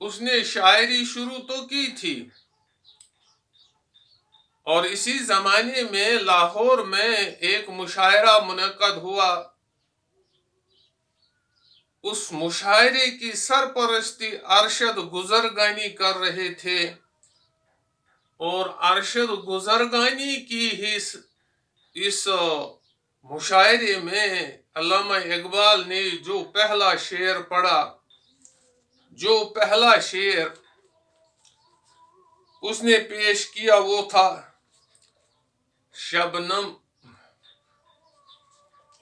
اس نے شاعری شروع تو کی تھی، اور اسی زمانے میں لاہور میں ایک مشاعرہ منعقد ہوا. اس مشاعرے کی سرپرستی ارشد گزرگانی کر رہے تھے، اور ارشد گزرگانی کی اس مشاعرے میں علامہ اقبال نے جو پہلا شعر پڑھا، جو پہلا شعر اس نے پیش کیا وہ تھا شبنم.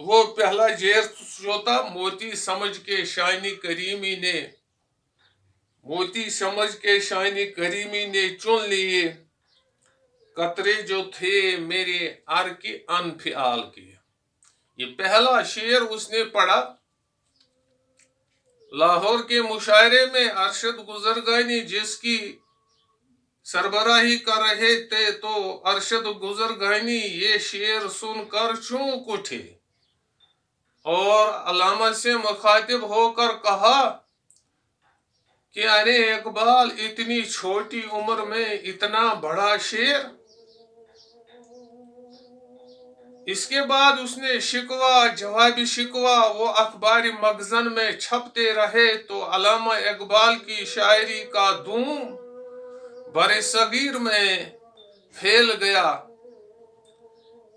وہ پہلا شعر جو تھا، موتی سمجھ کے شانی کریمی نے، موتی سمجھ کے شانی کریمی نے چن لیے قطرے جو تھے میرے ار کے انفعال کے. یہ پہلا شعر اس نے پڑھا لاہور کے مشاعرے میں. ارشد گزرگانی جس کی سربراہی کر رہے تھے، تو ارشد گزرگانی یہ شعر سن کر چونک اٹھے اور علامہ سے مخاطب ہو کر کہا کہ ارے اقبال، اتنی چھوٹی عمر میں اتنا بڑا شعر. اس کے بعد اس نے شکوہ جوابی شکوہ وہ اخباری مخزن میں چھپتے رہے، تو علامہ اقبال کی شاعری کا دھوم بر صغیر میں پھیل گیا.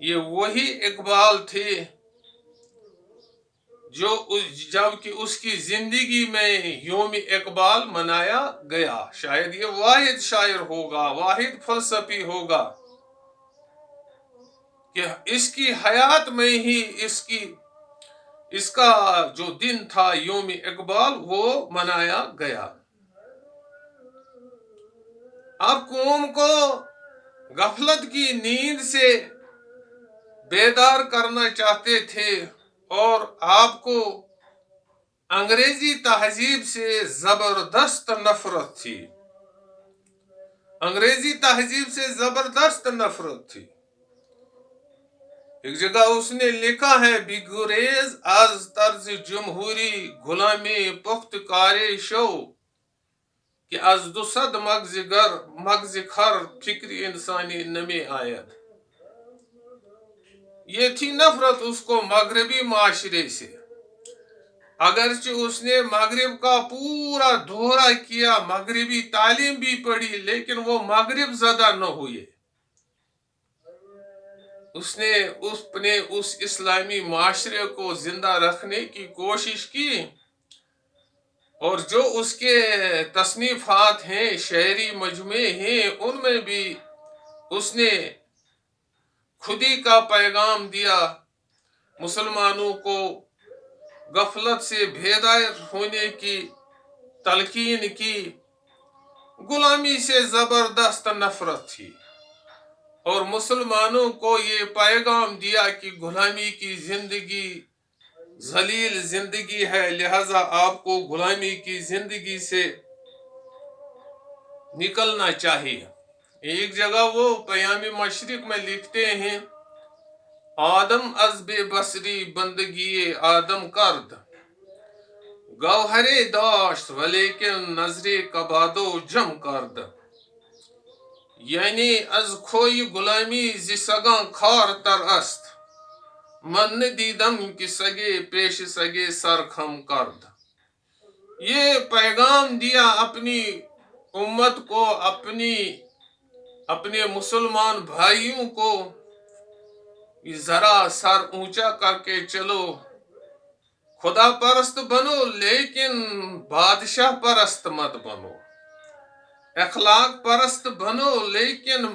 یہ وہی اقبال تھے جو جبکہ اس کی زندگی میں یوم اقبال منایا گیا. شاید یہ واحد شاعر ہوگا، واحد فلسفی ہوگا کہ اس کی حیات میں ہی اس کا جو دن تھا یوم اقبال وہ منایا گیا. آپ قوم کو غفلت کی نیند سے بیدار کرنا چاہتے تھے، اور آپ کو انگریزی تہذیب سے زبردست نفرت تھی. انگریزی تہذیب سے زبردست نفرت تھی. ایک جگہ اس نے لکھا ہے بگریز از طرز جمہوری غلامی پخت کارے شو کہ از 200 مغز خر فکری انسانی نمی آید. یہ تھی نفرت اس کو مغربی معاشرے سے. اگرچہ اس نے مغرب کا پورا دورہ کیا، مغربی تعلیم بھی پڑھی، لیکن وہ مغرب زدہ نہ ہوئے. اس نے اپنے اس اسلامی معاشرے کو زندہ رکھنے کی کوشش کی، اور جو اس کے تصنیفات ہیں، شعری مجموعے ہیں، ان میں بھی اس نے خودی کا پیغام دیا، مسلمانوں کو غفلت سے بیدار ہونے کی تلقین کی. غلامی سے زبردست نفرت تھی، اور مسلمانوں کو یہ پیغام دیا کہ غلامی کی زندگی ذلیل زندگی ہے، لہذا آپ کو غلامی کی زندگی سے نکلنا چاہیے. ایک جگہ وہ پیام مشرق میں لکھتے ہیں آدم از بے بصری بندگی آدم کرد، گوہرے داشت ولیکن نظر کباد و جم کرد. یعنی از کھوئی غلامی ز سگاں خار تر است، من دیدم کہ سگے پیش سگے سر خم کرد. یہ پیغام دیا اپنی امت کو، اپنے مسلمان بھائیوں کو، ذرا سر اونچا کر کے چلو، خدا پرست بنو لیکن بادشاہ پرست مت بنو، اخلاق پرست بنو لیکن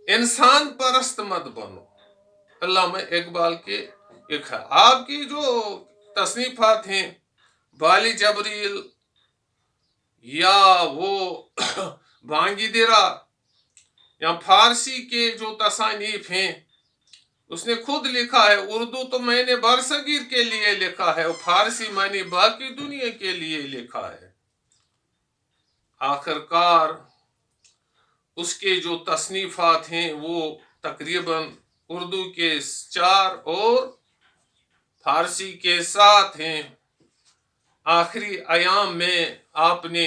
انسان پرست مت بنو. علامہ اقبال کے ایک ہے. آپ کی جو تصنیفات ہیں، بالی جبریل یا وہ بانگی درا یا فارسی کے جو تصانیف ہیں، اس نے خود لکھا ہے اردو تو میں نے برصغیر کے لیے لکھا ہے، اور فارسی میں نے باقی دنیا کے لیے لکھا ہے. آخرکار اس کے جو تصنیفات ہیں وہ تقریباً اردو کے 4 اور فارسی کے 7 ہیں. آخری ایام میں آپ نے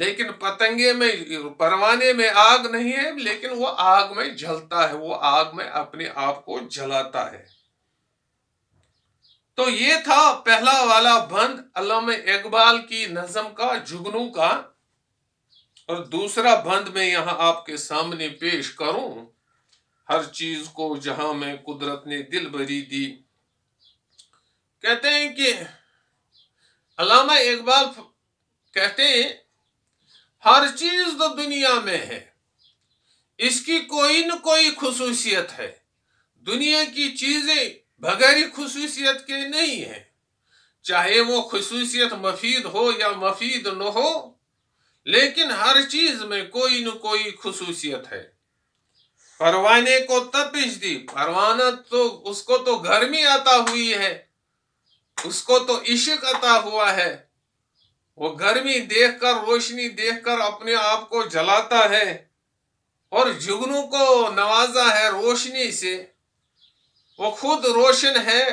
لیکن پتنگے میں پروانے میں آگ نہیں ہے، لیکن وہ آگ میں جلتا ہے، وہ آگ میں اپنے آپ کو جلاتا ہے۔ تو یہ تھا پہلا والا بند علامہ اقبال کی نظم کا، جگنو کا۔ اور دوسرا بند میں یہاں آپ کے سامنے پیش کروں، ہر چیز کو جہاں میں قدرت نے دل بری دی۔ کہتے ہیں کہ علامہ اقبال کہتے ہیں ہر چیز تو دنیا میں ہے، اس کی کوئی نہ کوئی خصوصیت ہے۔ دنیا کی چیزیں بغیر خصوصیت کے نہیں ہیں، چاہے وہ خصوصیت مفید ہو یا مفید نہ ہو، لیکن ہر چیز میں کوئی نہ کوئی خصوصیت ہے۔ پروانے کو تپش دی، پروانہ تو اس کو تو گرمی عطا ہوئی ہے، اس کو تو عشق عطا ہوا ہے، وہ گرمی دیکھ کر، روشنی دیکھ کر اپنے آپ کو جلاتا ہے، اور جگنو کو نوازا ہے روشنی سے، وہ خود روشن ہے،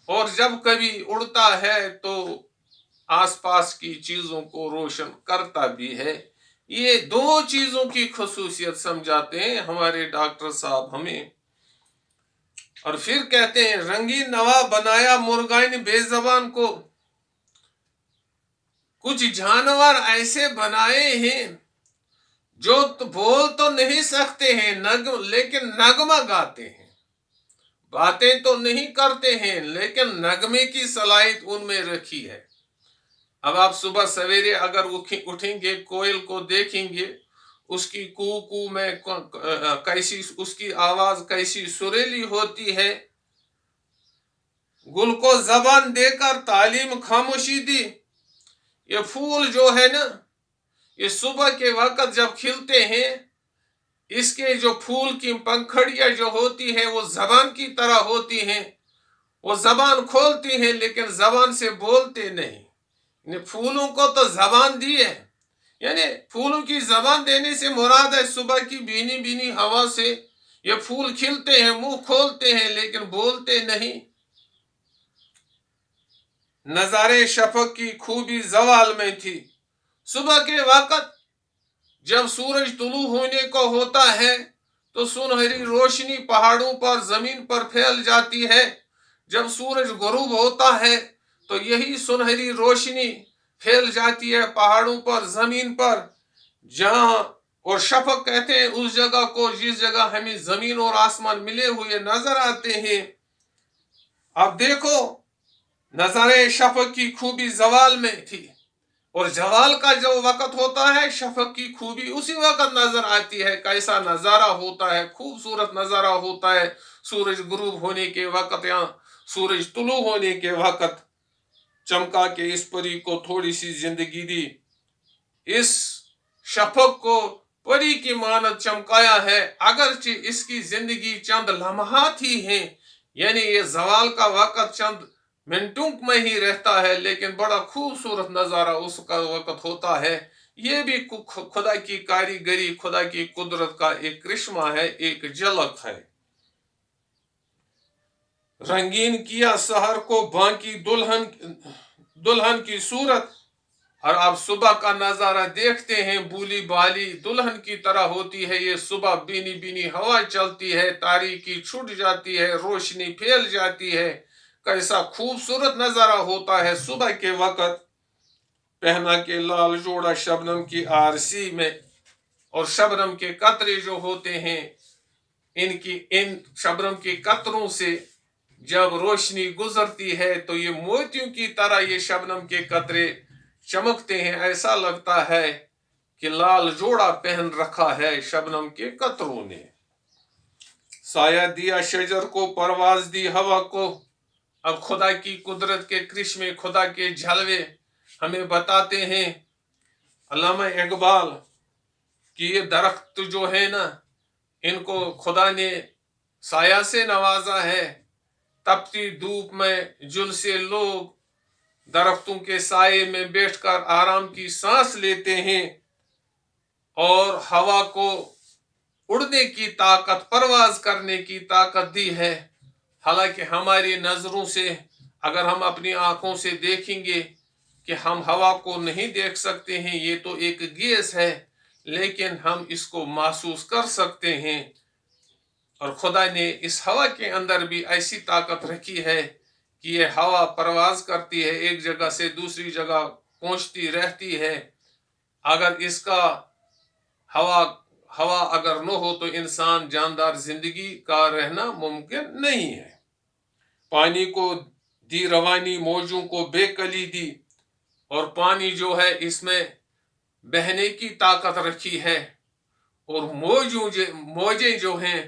اور جب کبھی اڑتا ہے تو آس پاس کی چیزوں کو روشن کرتا بھی ہے۔ یہ دو چیزوں کی خصوصیت سمجھاتے ہیں ہمارے ڈاکٹر صاحب ہمیں۔ اور پھر کہتے ہیں رنگین نوا بنایا مرغائن بے زبان کو، کچھ جانور ایسے بنائے ہیں جو بول تو نہیں سکتے ہیں لیکن نغمہ گاتے ہیں، باتیں تو نہیں کرتے ہیں لیکن نغمے کی صلاحیت ان میں رکھی ہے۔ اب آپ صبح سویرے اگر اٹھیں گے، کوئل کو دیکھیں گے، اس کی کو کو میں کیسی اس کی آواز کیسی سریلی ہوتی ہے۔ گل کو زبان دے کر تعلیم خاموشی دی۔ یہ پھول جو ہے نا، یہ صبح کے وقت جب کھلتے ہیں، اس کے جو پھول کی پنکھڑیاں جو ہوتی ہیں وہ زبان کی طرح ہوتی ہیں، وہ زبان کھولتی ہیں لیکن زبان سے بولتے نہیں۔ پھولوں کو تو زبان دی ہے، یعنی پھولوں کی زبان دینے سے مراد ہے صبح کی بینی بینی ہوا سے یہ پھول کھلتے ہیں، منہ کھولتے ہیں لیکن بولتے نہیں۔ نظارے شفق کی خوبی زوال میں تھی، صبح کے وقت جب سورج طلوع ہونے کو ہوتا ہے تو سنہری روشنی پہاڑوں پر، زمین پر پھیل جاتی ہے۔ جب سورج غروب ہوتا ہے تو یہی سنہری روشنی پھیل جاتی ہے پہاڑوں پر، زمین پر، جہاں، اور شفق کہتے ہیں اس جگہ کو جس جگہ ہمیں زمین اور آسمان ملے ہوئے نظر آتے ہیں۔ اب دیکھو، نظارے شفق کی خوبی زوال میں تھی، اور زوال کا جو وقت ہوتا ہے شفق کی خوبی اسی وقت نظر آتی ہے۔ کیسا نظارہ ہوتا ہے، خوبصورت نظارہ ہوتا ہے سورج غروب ہونے کے وقت یا سورج طلوع ہونے کے وقت۔ چمکا کے اس پری کو تھوڑی سی زندگی دی، اس شفق کو پری کی مانند چمکایا ہے، اگرچہ اس کی زندگی چند لمحات ہی ہیں، یعنی یہ زوال کا وقت چند منٹوں میں ہی رہتا ہے، لیکن بڑا خوبصورت نظارہ اس کا وقت ہوتا ہے۔ یہ بھی خدا کی کاریگری، خدا کی قدرت کا ایک کرشمہ ہے، ایک جھلک ہے۔ رنگین کیا سحر کو بانکی دلہن کی صورت، اور آپ صبح کا نظارہ دیکھتے ہیں، بولی بالی دلہن کی طرح ہوتی ہے یہ صبح، بینی بینی ہوا چلتی ہے، تاریکی چھٹ جاتی ہے، روشنی پھیل جاتی ہے، کیسا خوبصورت نظارہ ہوتا ہے صبح کے وقت۔ پہنا کے لال جوڑا شبنم کی آرسی میں، اور شبنم کے قطرے جو ہوتے ہیں، ان شبنم کے قطروں سے جب روشنی گزرتی ہے تو یہ موتیوں کی طرح یہ شبنم کے قطرے چمکتے ہیں، ایسا لگتا ہے کہ لال جوڑا پہن رکھا ہے شبنم کے قطروں نے۔ سایہ دیا شجر کو، پرواز دی ہوا کو۔ اب خدا کی قدرت کے کرشمے، خدا کے جھلوے ہمیں بتاتے ہیں علامہ اقبال کہ یہ درخت جو ہے نا، ان کو خدا نے سایہ سے نوازا ہے۔ تپتی دھوپ میں جھلسے لوگ درختوں کے سائے میں بیٹھ کر آرام کی سانس لیتے ہیں، اور ہوا کو اڑنے کی طاقت، پرواز کرنے کی طاقت دی ہے۔ حالانکہ ہماری نظروں سے اگر ہم اپنی آنکھوں سے دیکھیں گے کہ ہم ہوا کو نہیں دیکھ سکتے ہیں، یہ تو ایک گیس ہے، لیکن ہم اس کو محسوس کر سکتے ہیں۔ اور خدا نے اس ہوا کے اندر بھی ایسی طاقت رکھی ہے کہ یہ ہوا پرواز کرتی ہے، ایک جگہ سے دوسری جگہ پہنچتی رہتی ہے۔ اگر اس کا ہوا اگر نہ ہو تو انسان جاندار زندگی کا رہنا ممکن نہیں ہے۔ پانی کو دی روانی، موجوں کو بے کلی دی، اور پانی جو ہے اس میں بہنے کی طاقت رکھی ہے، اور موجیں جو ہیں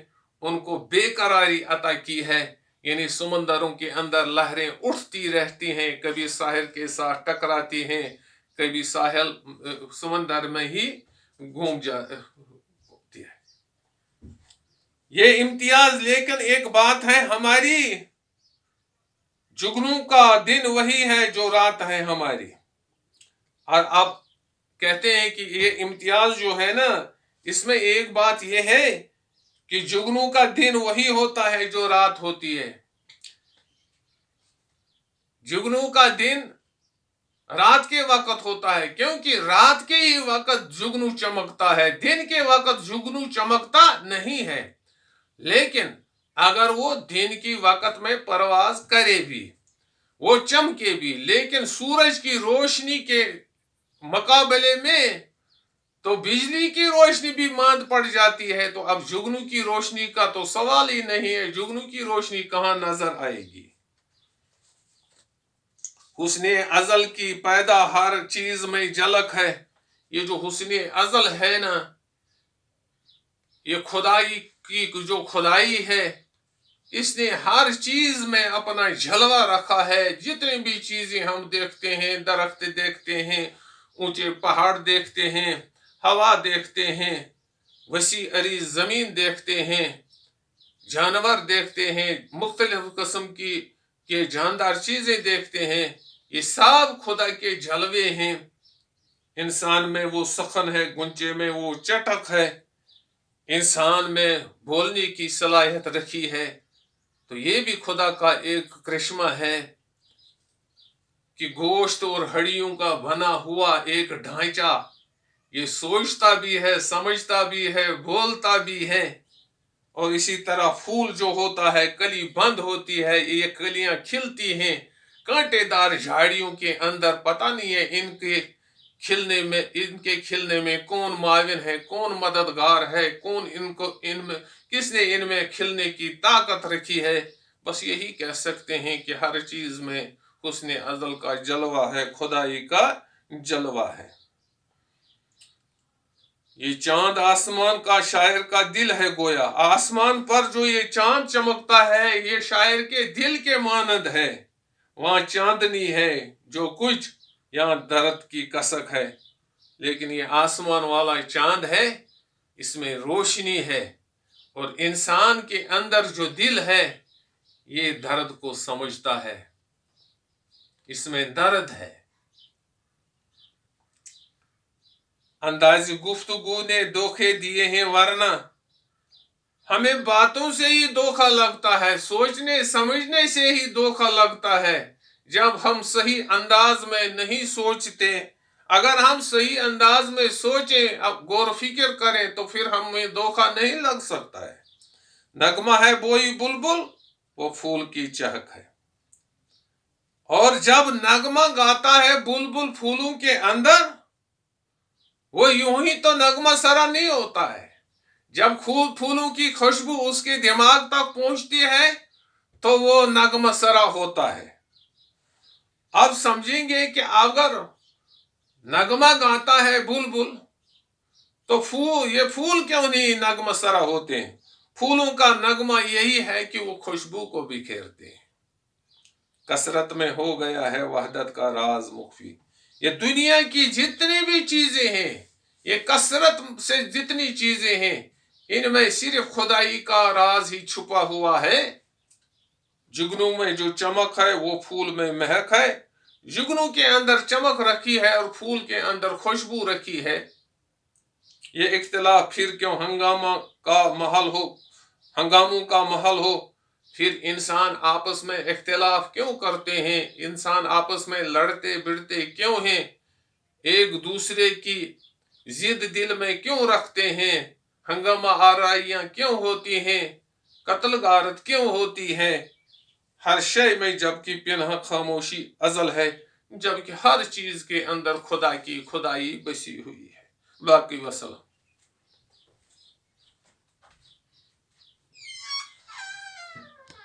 ان کو بے قراری عطا کی ہے، یعنی سمندروں کے اندر لہریں اٹھتی رہتی ہیں، کبھی ساحل کے ساتھ ٹکراتی ہیں، کبھی ساحل سمندر میں ہی گھوم جاتی ہے۔ یہ امتیاز، لیکن ایک بات ہے، ہماری جگنو کا دن وہی ہے جو رات ہے ہماری۔ اور آپ کہتے ہیں کہ یہ امتیاز جو ہے نا، اس میں ایک بات یہ ہے کہ جگنو کا دن وہی ہوتا ہے جو رات ہوتی ہے۔ جگنو کا دن رات کے وقت ہوتا ہے، کیونکہ رات کے ہی وقت جگنو چمکتا ہے، دن کے وقت جگنو چمکتا نہیں ہے۔ لیکن اگر وہ دن کی وقت میں پرواز کرے بھی، وہ چمکے بھی، لیکن سورج کی روشنی کے مقابلے میں تو بجلی کی روشنی بھی ماند پڑ جاتی ہے، تو اب جگنو کی روشنی کا تو سوال ہی نہیں ہے، جگنو کی روشنی کہاں نظر آئے گی۔ حسن ازل کی پیدا ہر چیز میں جھلک ہے۔ یہ جو حسن ازل ہے نا، یہ خدائی کی جو خدائی ہے، اس نے ہر چیز میں اپنا جلوہ رکھا ہے۔ جتنی بھی چیزیں ہم دیکھتے ہیں، درخت دیکھتے ہیں، اونچے پہاڑ دیکھتے ہیں، ہوا دیکھتے ہیں، وسیع عریض زمین دیکھتے ہیں، جانور دیکھتے ہیں، مختلف قسم کی جاندار چیزیں دیکھتے ہیں، یہ سب خدا کے جلوے ہیں۔ انسان میں وہ سخن ہے، گنچے میں وہ چٹک ہے، انسان میں بولنے کی صلاحیت رکھی ہے، تو یہ بھی خدا کا ایک کرشمہ ہے کہ گوشت اور ہڈیوں کا بنا ہوا ایک ڈھانچہ، یہ سوچتا بھی ہے، سمجھتا بھی ہے، بولتا بھی ہے۔ اور اسی طرح پھول جو ہوتا ہے، کلی بند ہوتی ہے، یہ کلیاں کھلتی ہیں، کانٹے دار جھاڑیوں کے اندر، پتہ نہیں ہے ان کے کھلنے میں کون معاون ہے، کون مددگار ہے، کس نے ان میں کھلنے کی طاقت رکھی ہے۔ بس یہی کہہ سکتے ہیں کہ ہر چیز میں حسن ازل کا جلوہ ہے، خدائی کا جلوہ ہے۔ یہ چاند آسمان کا شاعر کا دل ہے گویا، آسمان پر جو یہ چاند چمکتا ہے یہ شاعر کے دل کے مانند ہے۔ وہاں چاندنی ہے جو کچھ یہاں درد کی کسک ہے، لیکن یہ آسمان والا چاند ہے، اس میں روشنی ہے، اور انسان کے اندر جو دل ہے یہ درد کو سمجھتا ہے، اس میں درد ہے۔ انداز گفتگو نے دھوکے دیے ہیں، ورنہ ہمیں باتوں سے ہی دھوکا لگتا ہے، سوچنے سمجھنے سے ہی دھوکا لگتا ہے۔ جب ہم صحیح انداز میں نہیں سوچتے، اگر ہم صحیح انداز میں سوچیں، اب غور و فکر کریں، تو پھر ہمیں دھوکا نہیں لگ سکتا ہے۔ نغمہ ہے بوئی بلبل، وہ پھول کی چہک ہے، اور جب نغمہ گاتا ہے بلبل پھولوں کے اندر، وہ یوں ہی تو نغمہ سرا نہیں ہوتا ہے۔ جب پھولوں کی خوشبو اس کے دماغ تک پہنچتی ہے تو وہ نغمہ سرا ہوتا ہے۔ اب سمجھیں گے کہ اگر نغمہ گاتا ہے بلبل تو یہ پھول کیوں نہیں نغمہ سرا ہوتے ہیں؟ پھولوں کا نغمہ یہی ہے کہ وہ خوشبو کو بکھیرتے ہیں۔ کثرت میں ہو گیا ہے وحدت کا راز مخفی۔ یہ دنیا کی جتنی بھی چیزیں ہیں، یہ کثرت سے جتنی چیزیں ہیں، ان میں صرف خدائی کا راز ہی چھپا ہوا ہے۔ جگنو میں جو چمک ہے وہ پھول میں مہک ہے، جگنو کے اندر چمک رکھی ہے اور پھول کے اندر خوشبو رکھی ہے۔ یہ اختلاف پھر کیوں ہنگاموں کا محل ہو، پھر انسان آپس میں اختلاف کیوں کرتے ہیں؟ انسان آپس میں لڑتے بڑھتے کیوں ہیں؟ ایک دوسرے کی ضد دل میں کیوں رکھتے ہیں؟ ہنگامہ آرائیاں کیوں ہوتی ہیں؟ قتل غارت کیوں ہوتی ہے؟ ہر شے میں جبکہ پنہا خاموشی ازل ہے، جبکہ ہر چیز کے اندر خدا کی خدائی بسی ہوئی ہے۔ باقی وسلم۔